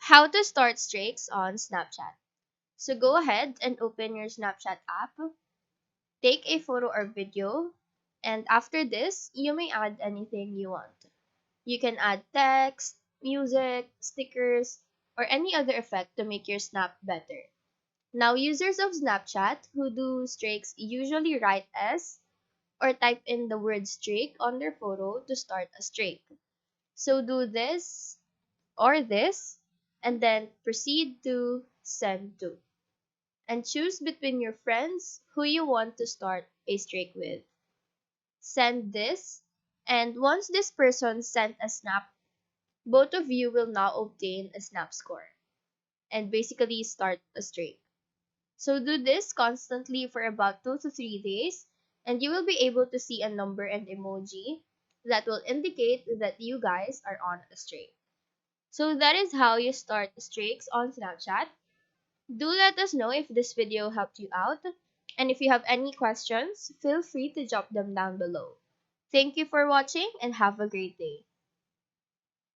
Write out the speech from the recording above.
How to start streaks on Snapchat. So go ahead and open your Snapchat app, take a photo or video, and after this, you may add anything you want. You can add text, music, stickers, or any other effect to make your snap better. Now, users of Snapchat who do streaks usually write S or type in the word streak on their photo to start a streak. So do this or this, and then proceed to send to. And choose between your friends who you want to start a streak with. Send this, and once this person sent a snap, both of you will now obtain a snap score and basically start a streak. So do this constantly for about 2 to 3 days, and you will be able to see a number and emoji that will indicate that you guys are on a streak. So that is how you start streaks on Snapchat. Do let us know if this video helped you out, and if you have any questions, feel free to drop them down below. Thank you for watching and have a great day.